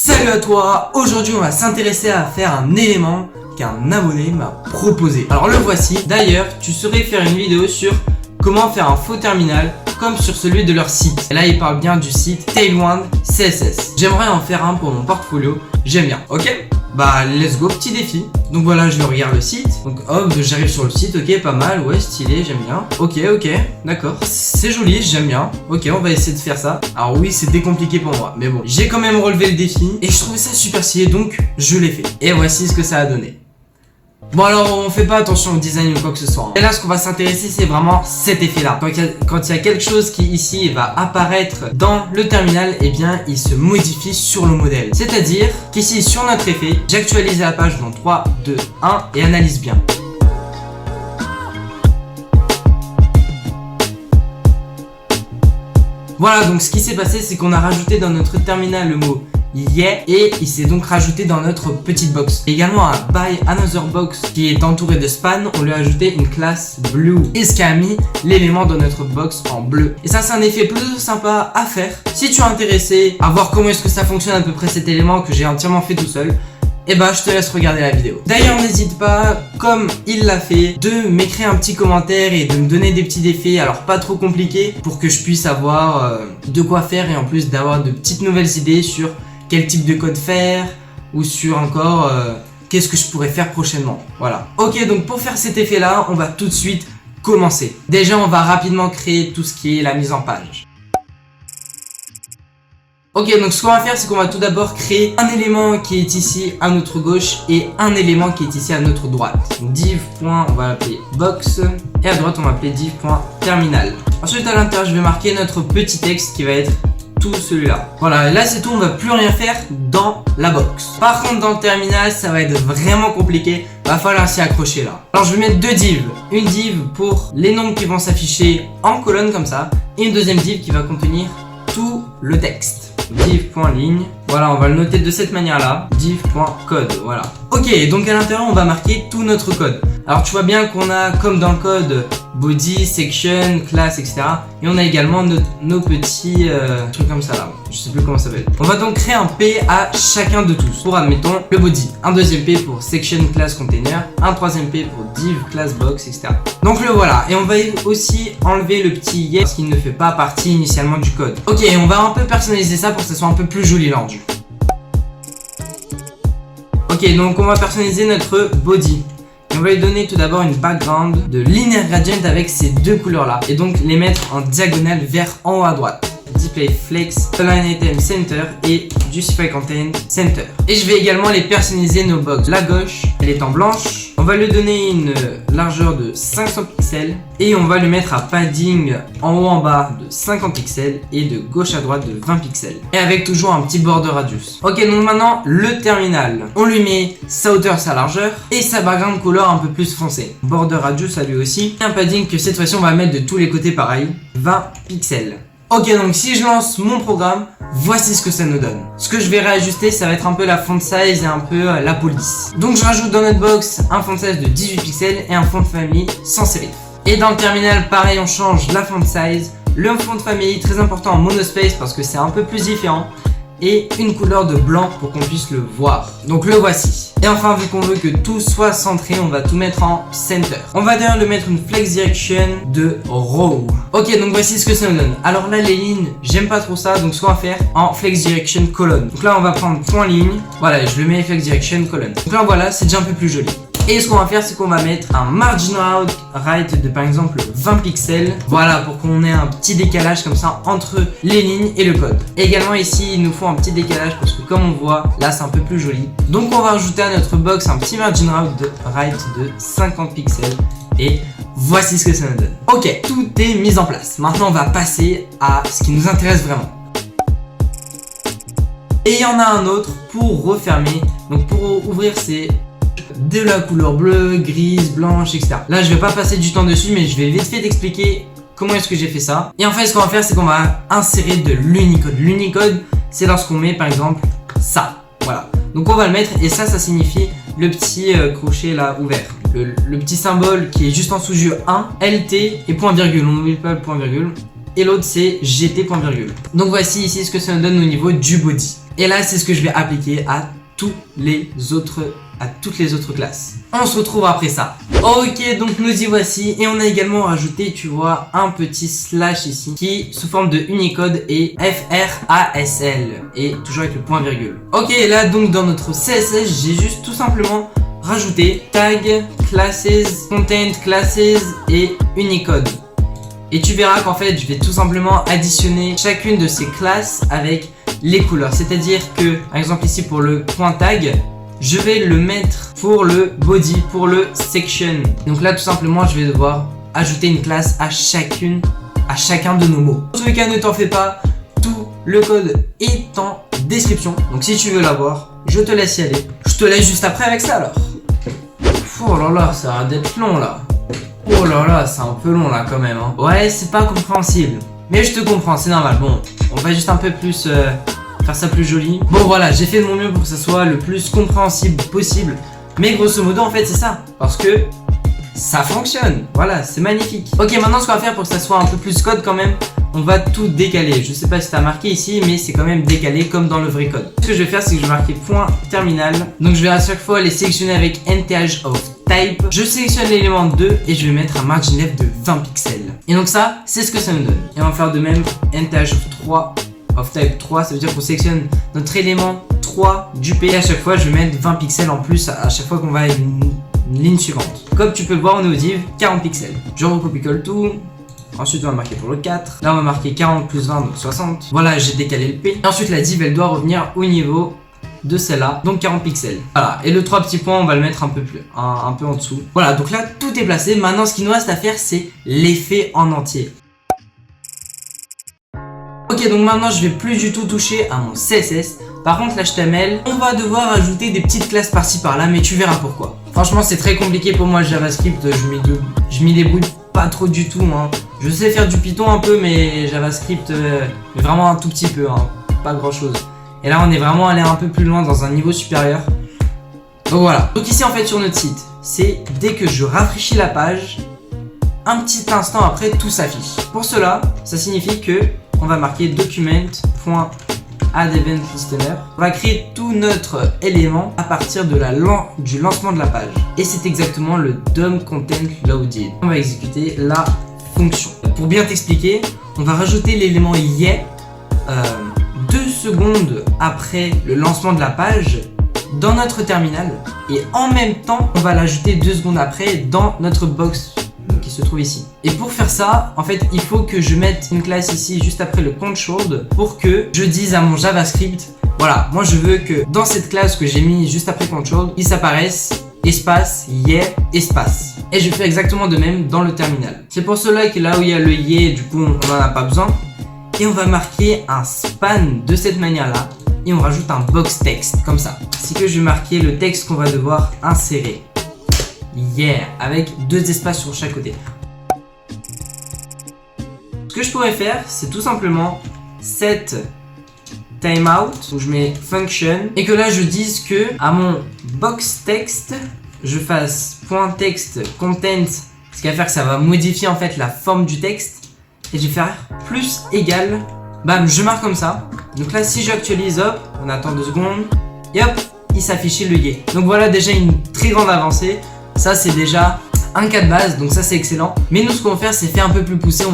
Salut à toi, aujourd'hui on va s'intéresser à faire un élément qu'un abonné m'a proposé. Alors le voici. D'ailleurs, tu saurais faire une vidéo sur comment faire un faux terminal comme sur celui de leur site. Et là il parle bien du site Tailwind CSS. J'aimerais en faire un pour mon portfolio, j'aime bien, ok? Bah let's go, petit défi. Donc voilà, je regarde le site. Donc hop, j'arrive sur le site, ok, pas mal, ouais, stylé, j'aime bien. Ok, d'accord, c'est joli, j'aime bien. Ok, on va essayer de faire ça. Alors oui, c'était compliqué pour moi, mais bon, j'ai quand même relevé le défi et je trouvais ça super stylé, donc je l'ai fait. Et voici ce que ça a donné. Bon alors on fait pas attention au design ou quoi que ce soit. Et là ce qu'on va s'intéresser c'est vraiment cet effet là. Quand il y a quelque chose qui ici va apparaître dans le terminal, eh bien il se modifie sur le modèle. C'est-à-dire qu'ici sur notre effet, j'actualise la page dans 3, 2, 1 et analyse bien. Voilà, donc ce qui s'est passé c'est qu'on a rajouté dans notre terminal le mot yeah, et il s'est donc rajouté dans notre petite box. Également un buy another box qui est entouré de span, on lui a ajouté une classe blue et ce qui a mis l'élément dans notre box en bleu. Et ça c'est un effet plutôt sympa à faire. Si tu es intéressé à voir comment est-ce que ça fonctionne à peu près cet élément que j'ai entièrement fait tout seul, et bah je te laisse regarder la vidéo. D'ailleurs n'hésite pas, comme il l'a fait, de m'écrire un petit commentaire et de me donner des petits effets, alors pas trop compliqués, pour que je puisse avoir de quoi faire et en plus d'avoir de petites nouvelles idées sur quel type de code faire ou sur encore qu'est-ce que je pourrais faire prochainement. Voilà. Ok, donc pour faire cet effet là, on va tout de suite commencer. Déjà on va rapidement créer tout ce qui est la mise en page. Ok, donc ce qu'on va faire c'est qu'on va tout d'abord créer un élément qui est ici à notre gauche et un élément qui est ici à notre droite. Donc div. On va l'appeler box et à droite on va appeler div.terminal. Ensuite à l'intérieur je vais marquer notre petit texte qui va être tout celui-là. Voilà, là c'est tout, on va plus rien faire dans la box. Par contre dans le terminal ça va être vraiment compliqué, va falloir s'y accrocher là. Alors je vais mettre deux divs, une div pour les nombres qui vont s'afficher en colonne comme ça, et une deuxième div qui va contenir tout le texte. Div.ligne, voilà, on va le noter de cette manière là, div.code, voilà. Ok, donc à l'intérieur on va marquer tout notre code. Alors tu vois bien qu'on a, comme dans le code, body, section, class, etc. Et on a également nos petits trucs comme ça là, je sais plus comment ça s'appelle. On va donc créer un P à chacun de tous. Pour admettons le body, un deuxième P pour section, class, container, un troisième P pour div, class, box, etc. Donc le voilà, et on va aussi enlever le petit yes parce qu'il ne fait pas partie initialement du code. Ok, on va un peu personnaliser ça pour que ça soit un peu plus joli rendu. Ok, donc on va personnaliser notre body. Et on va lui donner tout d'abord une background de linear gradient avec ces deux couleurs là. Et donc les mettre en diagonale vers en haut à droite. Display flex, align item center et justify content center. Et je vais également les personnaliser nos box. La gauche, elle est en blanche. On va lui donner une largeur de 500 pixels et on va lui mettre un padding en haut en bas de 50 pixels et de gauche à droite de 20 pixels. Et avec toujours un petit border radius. Ok, donc maintenant le terminal. On lui met sa hauteur, sa largeur et sa background color un peu plus foncé. Border radius à lui aussi. Et un padding que cette fois-ci on va mettre de tous les côtés pareil, 20 pixels. Ok, donc si je lance mon programme, voici ce que ça nous donne. Ce que je vais réajuster, ça va être un peu la font size et un peu la police. Donc je rajoute dans notre box un font size de 18 pixels et un font family sans serif. Et dans le terminal, pareil, on change la font size, le font family, très important en monospace parce que c'est un peu plus différent, et une couleur de blanc pour qu'on puisse le voir. Donc le voici. Et enfin, vu qu'on veut que tout soit centré, on va tout mettre en center. On va d'ailleurs le mettre une flex direction de row. Ok, donc voici ce que ça nous donne. Alors là, les lignes, j'aime pas trop ça, donc ce qu'on va faire en flex direction colonne. Donc là, on va prendre point ligne. Voilà, je le mets flex direction colonne. Donc là, voilà, c'est déjà un peu plus joli. Et ce qu'on va faire, c'est qu'on va mettre un margin right de par exemple 20 pixels. Voilà, pour qu'on ait un petit décalage comme ça entre les lignes et le code. Et également ici, il nous faut un petit décalage parce que comme on voit, là c'est un peu plus joli. Donc on va rajouter à notre box un petit margin right de 50 pixels. Et voici ce que ça nous donne. Ok, tout est mis en place. Maintenant, on va passer à ce qui nous intéresse vraiment. Et il y en a un autre pour refermer. Donc pour ouvrir, c'est de la couleur bleue, grise, blanche, etc. Là je vais pas passer du temps dessus, mais je vais vite fait t'expliquer comment est-ce que j'ai fait ça. Et en fait ce qu'on va faire, c'est qu'on va insérer de l'Unicode. L'Unicode, c'est lorsqu'on met par exemple ça, voilà. Donc on va le mettre et ça signifie le petit crochet là ouvert. Le petit symbole qui est juste en dessous du 1, LT et point virgule, on n'oublie pas le point virgule. Et l'autre c'est GT point virgule. Donc voici ici ce que ça nous donne au niveau du body. Et là, c'est ce que je vais appliquer à toutes les autres classes. On se retrouve après ça. Ok, donc nous y voici. Et on a également rajouté, tu vois, un petit slash ici qui, sous forme de Unicode, est FRASL. Et toujours avec le point virgule. Ok, et là, donc dans notre CSS, j'ai juste tout simplement rajouté tag, classes, content classes et Unicode. Et tu verras qu'en fait, je vais tout simplement additionner chacune de ces classes avec les couleurs. C'est-à-dire que, par exemple ici pour le point tag, je vais le mettre pour le body, pour le section. Donc là, tout simplement, je vais devoir ajouter une classe à chacun de nos mots. En tous les cas, ne t'en fais pas, tout le code est en description. Donc si tu veux l'avoir, je te laisse y aller. Je te laisse juste après avec ça alors. Oh là là, ça va d'être long là. Oh là là, c'est un peu long là quand même. Hein. Ouais, c'est pas compréhensible. Mais je te comprends, c'est normal. Bon, on va juste un peu plus faire ça plus joli. Bon voilà, j'ai fait de mon mieux pour que ça soit le plus compréhensible possible. Mais grosso modo, en fait, c'est ça. Parce que ça fonctionne. Voilà, c'est magnifique. Ok, maintenant, ce qu'on va faire pour que ça soit un peu plus code quand même, on va tout décaler. Je sais pas si tu as marqué ici, mais c'est quand même décalé comme dans le vrai code. Ce que je vais faire, c'est que je vais marquer point terminal. Donc, je vais à chaque fois les sélectionner avec NTH of type. Je sélectionne l'élément 2 et je vais mettre un margin left de 20 pixels. Et donc ça, c'est ce que ça nous donne. Et on va faire de même NTH of 3 of type 3. Ça veut dire qu'on sélectionne notre élément 3 du P. Et à chaque fois, je vais mettre 20 pixels en plus à chaque fois qu'on va à une ligne suivante. Comme tu peux le voir, on est au div 40 pixels. Je recopie-colle tout. Ensuite, on va marquer pour le 4. Là, on va marquer 40 plus 20, donc 60. Voilà, j'ai décalé le P. Et ensuite, la div, elle doit revenir au niveau de celle-là, donc 40 pixels. Voilà, et le 3 petits points, on va le mettre un peu plus, un peu en dessous. Voilà, donc là, tout est placé. Maintenant, ce qu'il nous reste à faire, c'est l'effet en entier. Ok, donc maintenant, je vais plus du tout toucher à mon CSS. Par contre, l'HTML, on va devoir ajouter des petites classes par-ci par-là, mais tu verras pourquoi. Franchement, c'est très compliqué pour moi le JavaScript. Je m'y débrouille pas trop du tout. Hein. Je sais faire du Python un peu, mais JavaScript, mais vraiment un tout petit peu, hein. Pas grand-chose. Et là, on est vraiment allé un peu plus loin dans un niveau supérieur. Donc voilà. Donc ici, en fait, sur notre site, c'est dès que je rafraîchis la page, un petit instant après, tout s'affiche. Pour cela, ça signifie que on va marquer document.addEventListener. On va créer tout notre élément à partir de du lancement de la page. Et c'est exactement le DOM content loaded. On va exécuter la fonction. Pour bien t'expliquer, on va rajouter l'élément yet 2 secondes après le lancement de la page dans notre terminal. Et en même temps, on va l'ajouter 2 secondes après dans notre box qui se trouve ici. Et pour faire ça, en fait, il faut que je mette une classe ici juste après le control pour que je dise à mon JavaScript, voilà, moi je veux que dans cette classe que j'ai mis juste après control, il s'apparaisse espace yeah espace. Et je fais exactement de même dans le terminal. C'est pour cela que là où il y a le yeah, du coup, on n'en a pas besoin. Et on va marquer un span de cette manière-là. Et on rajoute un box text, comme ça. C'est que je vais marquer le texte qu'on va devoir insérer. Yeah, avec 2 espaces sur chaque côté. Ce que je pourrais faire, c'est tout simplement set timeout, où je mets function, et que là je dise que à mon box text, je fasse .text content, ce qui va faire que ça va modifier en fait la forme du texte, et je vais faire plus égal, bam, je marque comme ça. Donc là, si j'actualise, hop, on attend 2 secondes, et hop, il s'affiche le yeah. Donc voilà déjà une très grande avancée. Ça c'est déjà un cas de base, donc ça c'est excellent. Mais nous ce qu'on va faire, c'est faire un peu plus poussé. On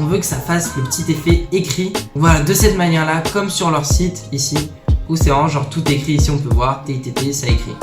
veut que ça fasse le petit effet écrit. Voilà, de cette manière là, comme sur leur site ici, où c'est vraiment genre tout écrit. Ici on peut voir TITT, ça écrit.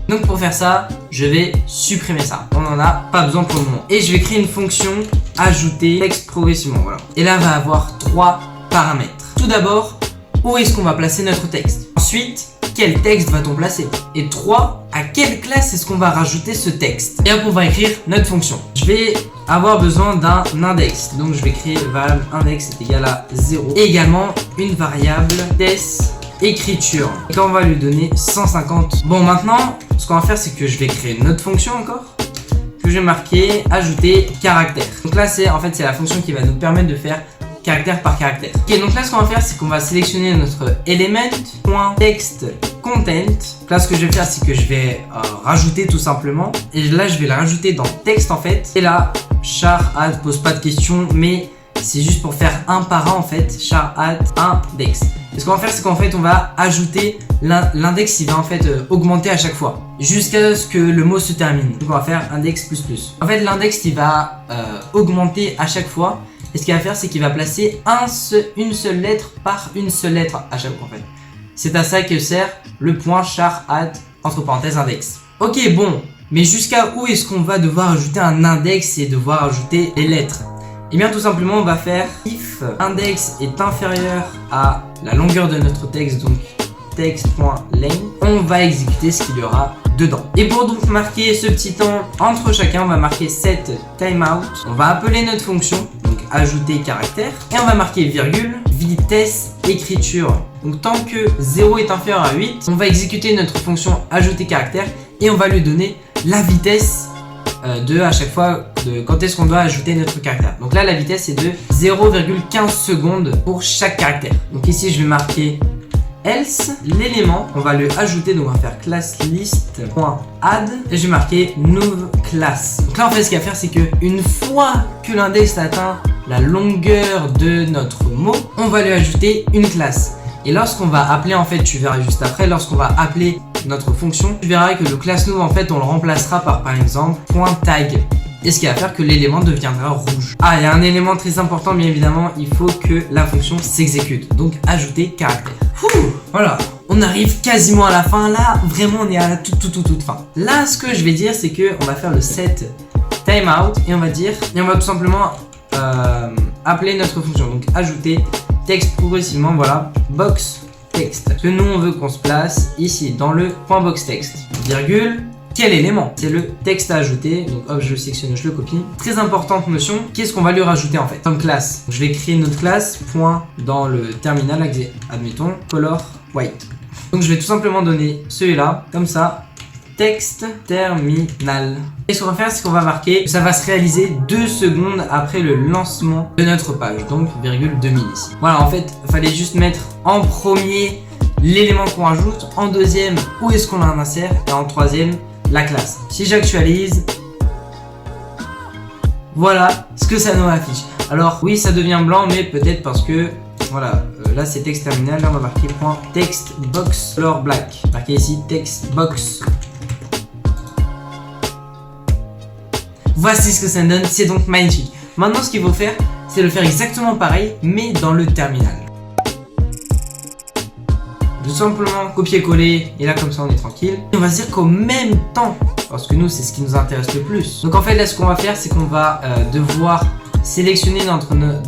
Donc pour faire ça, je vais supprimer ça. On n'en a pas besoin pour le moment. Et je vais créer une fonction ajouter texte progressivement. Voilà. Et là, on va avoir 3 paramètres. Tout d'abord, où est-ce qu'on va placer notre texte? Ensuite, quel texte va-t-on placer? Et 3, à quelle classe est-ce qu'on va rajouter ce texte? Et après, on va écrire notre fonction. Je vais avoir besoin d'un index. Donc, je vais créer variable index est égal à 0. Et également, une variable test écriture. Et quand on va lui donner 150. Bon, maintenant, ce qu'on va faire, c'est que je vais créer une autre fonction encore. Que je vais marquer ajouter caractère. Donc là, c'est la fonction qui va nous permettre de faire caractère par caractère. Ok, donc là ce qu'on va faire, c'est qu'on va sélectionner notre element.text content. Là ce que je vais faire, c'est que je vais rajouter tout simplement. Et là je vais la rajouter dans texte en fait. Et là, char add pose pas de questions, mais c'est juste pour faire un par un en fait, char add index. Et ce qu'on va faire, c'est qu'en fait on va ajouter l'index, il va en fait augmenter à chaque fois jusqu'à ce que le mot se termine. Donc on va faire index plus plus. En fait l'index il va augmenter à chaque fois. Et ce qu'il va faire, c'est qu'il va placer une seule lettre par une seule lettre à chaque fois en fait. C'est à ça que sert le point char add entre parenthèses index. Ok, bon, mais jusqu'à où est-ce qu'on va devoir ajouter un index et devoir ajouter les lettres? Et bien tout simplement on va faire if index est inférieur à la longueur de notre texte, donc text.length, on va exécuter ce qu'il y aura dedans. Et pour donc marquer ce petit temps entre chacun, on va marquer set timeout, on va appeler notre fonction, donc ajouter caractère, et on va marquer virgule, vitesse écriture. Donc tant que 0 est inférieur à 8, on va exécuter notre fonction ajouter caractère et on va lui donner la vitesse de à chaque fois de quand est-ce qu'on doit ajouter notre caractère. Donc là la vitesse est de 0,15 secondes pour chaque caractère. Donc ici je vais marquer else, l'élément on va le ajouter, donc on va faire class list.add et je vais marquer new class. Donc là en fait ce qu'il va faire, c'est que une fois que l'index atteint la longueur de notre mot, on va lui ajouter une classe. Et lorsqu'on va appeler, en fait, tu verras juste après, lorsqu'on va appeler notre fonction, tu verras que le class new, en fait, on le remplacera par exemple, .tag. Et ce qui va faire que l'élément deviendra rouge. Ah, il y a un élément très important, bien évidemment, il faut que la fonction s'exécute. Donc, ajouter caractère. Voilà, on arrive quasiment à la fin. Là, vraiment, on est à la toute fin. Là, ce que je vais dire, c'est que on va faire le set timeout et on va tout simplement appeler notre fonction. Donc, ajouter texte progressivement, voilà, box text. Parce que nous on veut qu'on se place ici dans le point box text, virgule, quel élément? C'est le texte à ajouter. Donc hop, je le sélectionne, je le copie. Très importante notion, qu'est-ce qu'on va lui rajouter en fait comme classe? Donc, je vais créer notre classe, point dans le terminal, admettons, color white. Donc je vais tout simplement donner celui-là, comme ça, texte terminal. Et ce qu'on va faire, c'est qu'on va marquer que ça va se réaliser 2 secondes après le lancement de notre page, donc virgule 2000 ici. Voilà, en fait, il fallait juste mettre en premier l'élément qu'on rajoute, en deuxième où est-ce qu'on insère et en troisième la classe. Si j'actualise, voilà ce que ça nous affiche. Alors oui, ça devient blanc, mais peut-être parce que voilà, là c'est texte terminal, là on va marquer point text box color black. Marquez ici text box. Voici ce que ça donne, c'est donc magnifique. Maintenant ce qu'il faut faire, c'est le faire exactement pareil, mais dans le terminal. Tout simplement copier-coller, et là comme ça on est tranquille. Et on va se dire qu'au même temps, parce que nous c'est ce qui nous intéresse le plus. Donc en fait là ce qu'on va faire, c'est qu'on va devoir sélectionner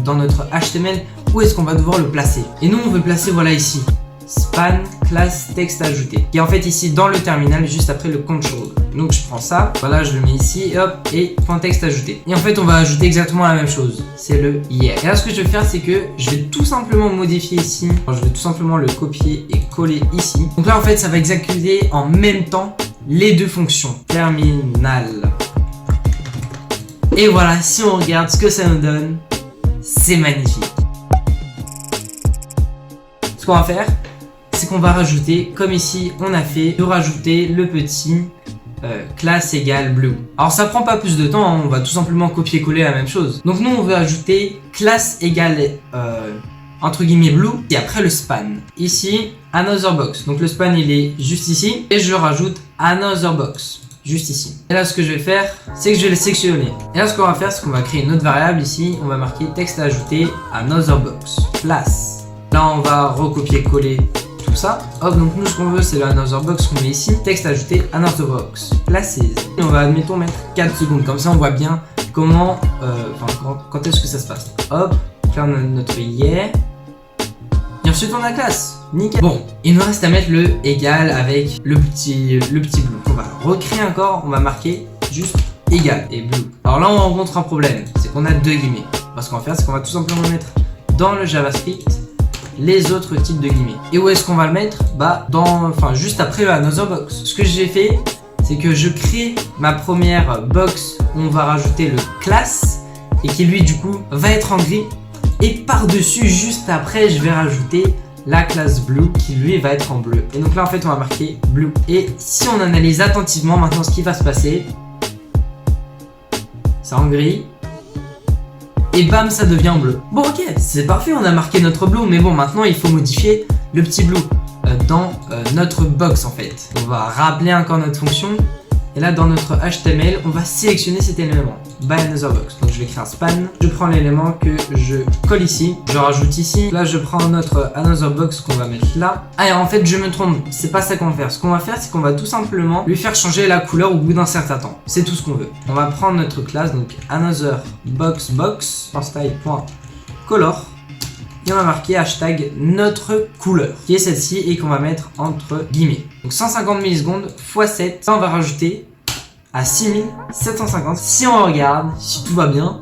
dans notre HTML où est-ce qu'on va devoir le placer. Et nous on veut le placer voilà ici. Span classe texte ajouté, qui est en fait ici dans le terminal juste après le control. Donc je prends ça, voilà, je le mets ici et hop, et point texte ajouté. Et en fait on va ajouter exactement la même chose, c'est le hier. Et là ce que je vais faire, c'est que je vais tout simplement modifier ici. Alors, je vais tout simplement le copier et coller ici. Donc là en fait ça va exécuter en même temps les deux fonctions. Terminal. Et voilà, si on regarde ce que ça nous donne, c'est magnifique. Ce qu'on va faire, c'est qu'on va rajouter, comme ici on a fait, de rajouter le petit classe égale blue. Alors ça prend pas plus de temps, hein, on va tout simplement copier-coller la même chose. Donc nous on veut ajouter classe égale entre guillemets blue et après le span. Ici another box, donc le span il est juste ici et je rajoute another box juste ici. Et là ce que je vais faire, c'est que je vais le sélectionner. Et là ce qu'on va faire, c'est qu'on va créer une autre variable ici, on va marquer texte à ajouter another box place. Là on va recopier-coller tout ça. Hop, donc nous ce qu'on veut c'est l'another box qu'on met ici. Texte ajouté another box. Places. Et on va admettons mettre 4 secondes. Comme ça on voit bien comment, quand est-ce que ça se passe. Hop, faire notre yeah. Et ensuite on a la classe. Nickel. Bon, il nous reste à mettre le égal avec le petit blue. On va recréer encore, on va marquer juste égal et blue. Alors là on rencontre un problème, c'est qu'on a deux guillemets. Ce qu'on va faire, c'est qu'on va tout simplement mettre dans le JavaScript les autres types de guillemets. Et où est-ce qu'on va le mettre? Bah juste après le another box. Ce que j'ai fait, c'est que je crée ma première box où on va rajouter le class et qui lui du coup va être en gris. Et par-dessus, juste après, je vais rajouter la classe blue qui lui va être en bleu. Et donc là en fait on va marquer blue. Et si on analyse attentivement maintenant ce qui va se passer, c'est en gris. et bam, ça devient bleu. Bon ok, c'est parfait, on a marqué notre blue, mais bon, maintenant il faut modifier le petit blue dans notre box en fait. On va rappeler encore notre fonction. Et là, dans notre HTML, on va sélectionner cet élément, by another box. Donc je vais créer un span, je prends l'élément que je colle ici, je rajoute ici. Là, je prends notre another box qu'on va mettre là. Ah, et en fait, je me trompe, c'est pas ça qu'on va faire. Ce qu'on va faire, c'est qu'on va tout simplement lui faire changer la couleur au bout d'un certain temps. C'est tout ce qu'on veut. On va prendre notre classe, donc another box style.color. Et on va marquer hashtag notre couleur, qui est celle-ci et qu'on va mettre entre guillemets. Donc 150 millisecondes x 7, ça on va rajouter à 6750. Si on regarde, si tout va bien.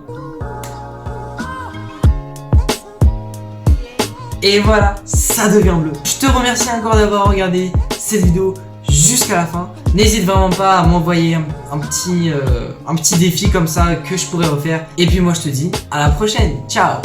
Et voilà, ça devient bleu. Je te remercie encore d'avoir regardé cette vidéo jusqu'à la fin. N'hésite vraiment pas à m'envoyer un petit défi comme ça que je pourrais refaire. Et puis moi je te dis à la prochaine, ciao.